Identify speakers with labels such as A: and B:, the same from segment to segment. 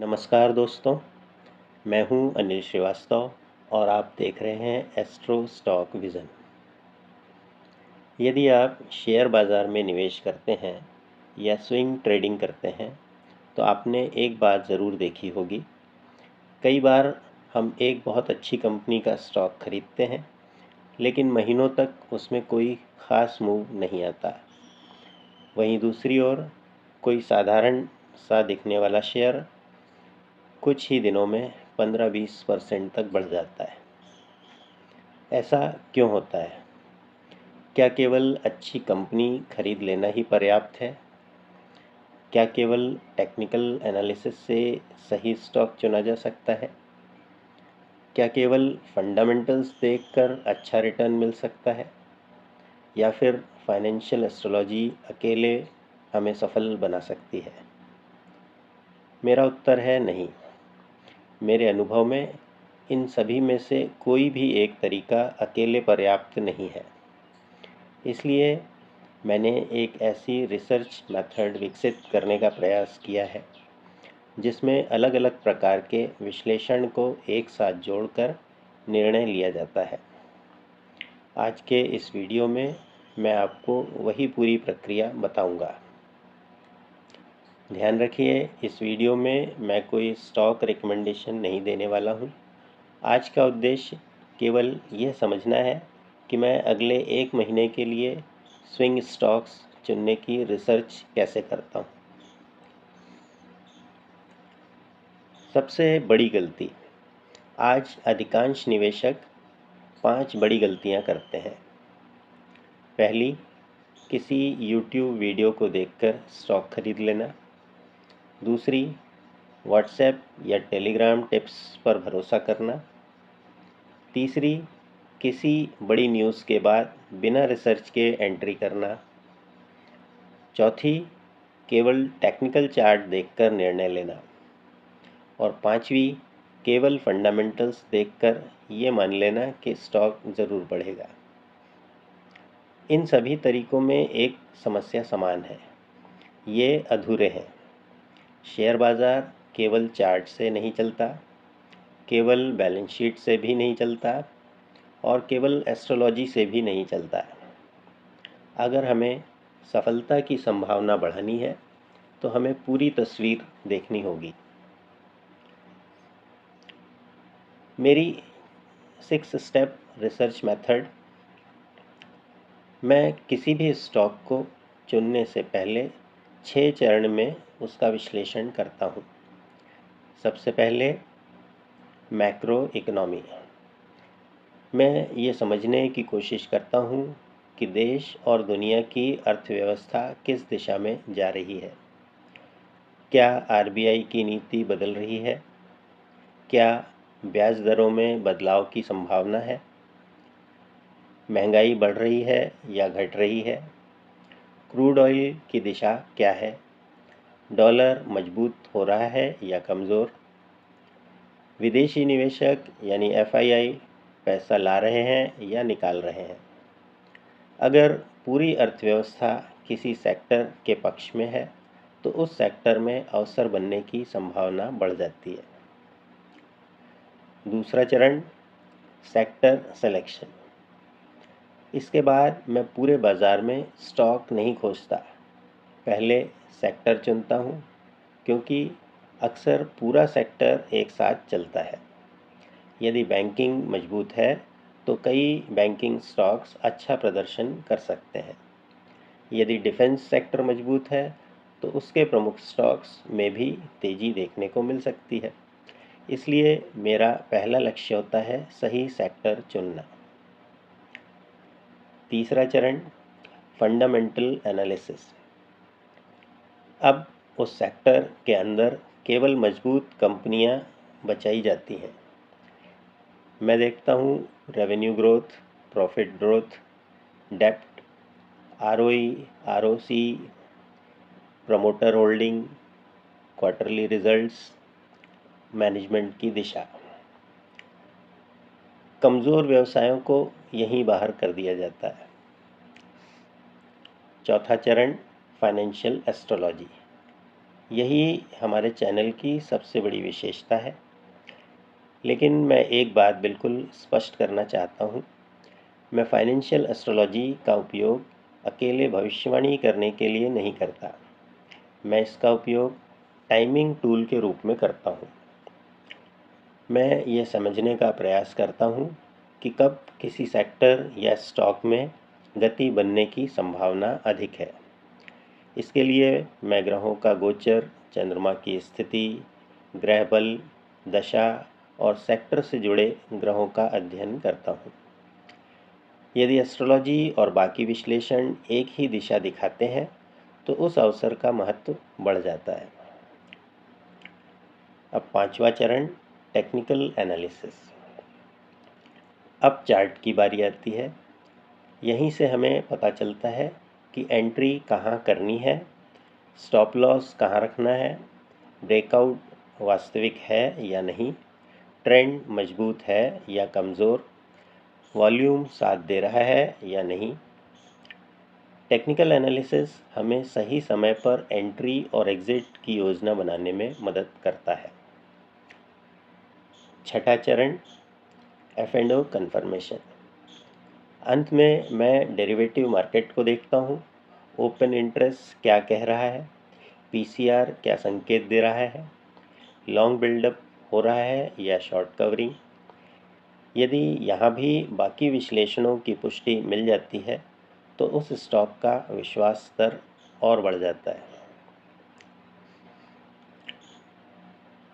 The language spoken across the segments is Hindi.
A: नमस्कार दोस्तों, मैं हूं अनिल श्रीवास्तव और आप देख रहे हैं एस्ट्रो स्टॉक विज़न। यदि आप शेयर बाज़ार में निवेश करते हैं या स्विंग ट्रेडिंग करते हैं तो आपने एक बात ज़रूर देखी होगी। कई बार हम एक बहुत अच्छी कंपनी का स्टॉक खरीदते हैं लेकिन महीनों तक उसमें कोई ख़ास मूव नहीं आता। वहीं दूसरी ओर कोई साधारण सा दिखने वाला शेयर कुछ ही दिनों में 15-20% तक बढ़ जाता है। ऐसा क्यों होता है? क्या केवल अच्छी कंपनी खरीद लेना ही पर्याप्त है? क्या केवल टेक्निकल एनालिसिस से सही स्टॉक चुना जा सकता है? क्या केवल फंडामेंटल्स देखकर अच्छा रिटर्न मिल सकता है? या फिर फाइनेंशियल एस्ट्रोलॉजी अकेले हमें सफल बना सकती है? मेरा उत्तर है नहीं। मेरे अनुभव में इन सभी में से कोई भी एक तरीका अकेले पर्याप्त नहीं है। इसलिए मैंने एक ऐसी रिसर्च मेथड विकसित करने का प्रयास किया है जिसमें अलग-अलग प्रकार के विश्लेषण को एक साथ जोड़कर निर्णय लिया जाता है। आज के इस वीडियो में मैं आपको वही पूरी प्रक्रिया बताऊंगा। ध्यान रखिए, इस वीडियो में मैं कोई स्टॉक रिकमेंडेशन नहीं देने वाला हूं। आज का उद्देश्य केवल यह समझना है कि मैं अगले एक महीने के लिए स्विंग स्टॉक्स चुनने की रिसर्च कैसे करता हूँ। सबसे बड़ी गलती। आज अधिकांश निवेशक 5 बड़ी गलतियाँ करते हैं। पहली, किसी YouTube वीडियो को देखकर स्टॉक खरीद लेना। दूसरी, व्हाट्सएप या टेलीग्राम टिप्स पर भरोसा करना। तीसरी, किसी बड़ी न्यूज़ के बाद बिना रिसर्च के एंट्री करना। चौथी, केवल टेक्निकल चार्ट देखकर निर्णय लेना। और पांचवी, केवल फंडामेंटल्स देखकर ये मान लेना कि स्टॉक ज़रूर बढ़ेगा। इन सभी तरीकों में एक समस्या समान है, ये अधूरे हैं। शेयर बाज़ार केवल चार्ट से नहीं चलता, केवल बैलेंस शीट से भी नहीं चलता और केवल एस्ट्रोलॉजी से भी नहीं चलता। अगर हमें सफलता की संभावना बढ़ानी है तो हमें पूरी तस्वीर देखनी होगी। मेरी 6 स्टेप रिसर्च मेथड। मैं किसी भी स्टॉक को चुनने से पहले 6 चरण में उसका विश्लेषण करता हूँ। सबसे पहले मैक्रो इकोनॉमी। मैं ये समझने की कोशिश करता हूँ कि देश और दुनिया की अर्थव्यवस्था किस दिशा में जा रही है। क्या आरबीआई की नीति बदल रही है? क्या ब्याज दरों में बदलाव की संभावना है? महंगाई बढ़ रही है या घट रही है? क्रूड ऑयल की दिशा क्या है? डॉलर मजबूत हो रहा है या कमज़ोर? विदेशी निवेशक यानी एफआईआई पैसा ला रहे हैं या निकाल रहे हैं? अगर पूरी अर्थव्यवस्था किसी सेक्टर के पक्ष में है तो उस सेक्टर में अवसर बनने की संभावना बढ़ जाती है। दूसरा चरण, सेक्टर सिलेक्शन। इसके बाद मैं पूरे बाज़ार में स्टॉक नहीं खोजता, पहले सेक्टर चुनता हूँ, क्योंकि अक्सर पूरा सेक्टर एक साथ चलता है। यदि बैंकिंग मजबूत है तो कई बैंकिंग स्टॉक्स अच्छा प्रदर्शन कर सकते हैं। यदि डिफेंस सेक्टर मजबूत है तो उसके प्रमुख स्टॉक्स में भी तेज़ी देखने को मिल सकती है। इसलिए मेरा पहला लक्ष्य होता है सही सेक्टर चुनना। तीसरा चरण, फंडामेंटल एनालिसिस। अब उस सेक्टर के अंदर केवल मजबूत कंपनियां बचाई जाती हैं। मैं देखता हूँ रेवेन्यू ग्रोथ, प्रॉफिट ग्रोथ, डेप्ट, ROE, ROC, promoter holding, quarterly results, management की दिशा। कमज़ोर व्यवसायों को यहीं बाहर कर दिया जाता है। चौथा चरण, फाइनेंशियल एस्ट्रोलॉजी। यही हमारे चैनल की सबसे बड़ी विशेषता है। लेकिन मैं एक बात बिल्कुल स्पष्ट करना चाहता हूँ, मैं फाइनेंशियल एस्ट्रोलॉजी का उपयोग अकेले भविष्यवाणी करने के लिए नहीं करता। मैं इसका उपयोग टाइमिंग टूल के रूप में करता हूँ। मैं ये समझने का प्रयास करता हूँ कि कब किसी सेक्टर या स्टॉक में गति बनने की संभावना अधिक है। इसके लिए मैं ग्रहों का गोचर, चंद्रमा की स्थिति, ग्रह बल, दशा और सेक्टर से जुड़े ग्रहों का अध्ययन करता हूँ। यदि एस्ट्रोलॉजी और बाकी विश्लेषण एक ही दिशा दिखाते हैं तो उस अवसर का महत्व बढ़ जाता है। अब पांचवा चरण, टेक्निकल एनालिसिस। अब चार्ट की बारी आती है। यहीं से हमें पता चलता है कि एंट्री कहाँ करनी है, स्टॉप लॉस कहाँ रखना है, ब्रेकआउट वास्तविक है या नहीं, ट्रेंड मजबूत है या कमज़ोर, वॉल्यूम साथ दे रहा है या नहीं। टेक्निकल एनालिसिस हमें सही समय पर एंट्री और एग्जिट की योजना बनाने में मदद करता है। छठा चरण, F&O कन्फर्मेशन। अंत में मैं डेरिवेटिव मार्केट को देखता हूँ। ओपन इंटरेस्ट क्या कह रहा है, PCR क्या संकेत दे रहा है, लॉन्ग बिल्डअप हो रहा है या शॉर्ट कवरिंग। यदि यहाँ भी बाकी विश्लेषणों की पुष्टि मिल जाती है तो उस स्टॉक का विश्वास स्तर और बढ़ जाता है।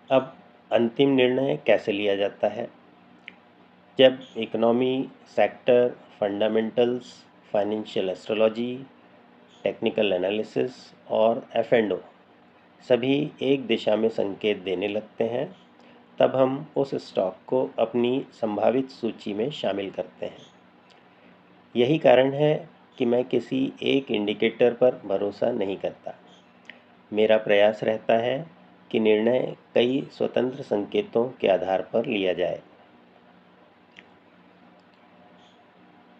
A: अब अंतिम निर्णय कैसे लिया जाता है? जब economy, sector, fundamentals, financial astrology, technical analysis और F&O सभी एक दिशा में संकेत देने लगते हैं, तब हम उस स्टॉक को अपनी संभावित सूची में शामिल करते हैं। यही कारण है कि मैं किसी एक इंडिकेटर पर भरोसा नहीं करता। मेरा प्रयास रहता है कि निर्णय कई स्वतंत्र संकेतों के आधार पर लिया जाए।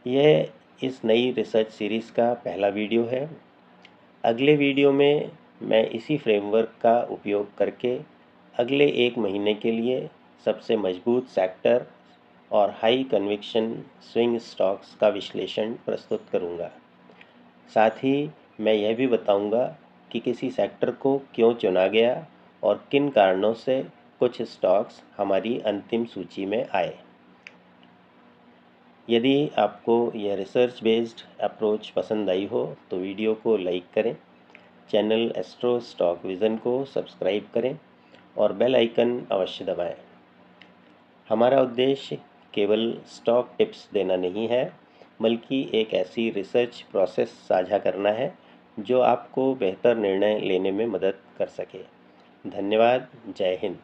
A: यह इस नई रिसर्च सीरीज़ का पहला वीडियो है। अगले वीडियो में मैं इसी फ्रेमवर्क का उपयोग करके अगले एक महीने के लिए सबसे मजबूत सेक्टर और हाई कन्विक्शन स्विंग स्टॉक्स का विश्लेषण प्रस्तुत करूंगा। साथ ही मैं यह भी बताऊंगा कि किसी सेक्टर को क्यों चुना गया और किन कारणों से कुछ स्टॉक्स हमारी अंतिम सूची में आए। यदि आपको यह रिसर्च बेस्ड अप्रोच पसंद आई हो तो वीडियो को लाइक करें, चैनल एस्ट्रो स्टॉक विज़न को सब्सक्राइब करें और बेल आइकन अवश्य दबाएं। हमारा उद्देश्य केवल स्टॉक टिप्स देना नहीं है, बल्कि एक ऐसी रिसर्च प्रोसेस साझा करना है जो आपको बेहतर निर्णय लेने में मदद कर सके। धन्यवाद। जय हिंद।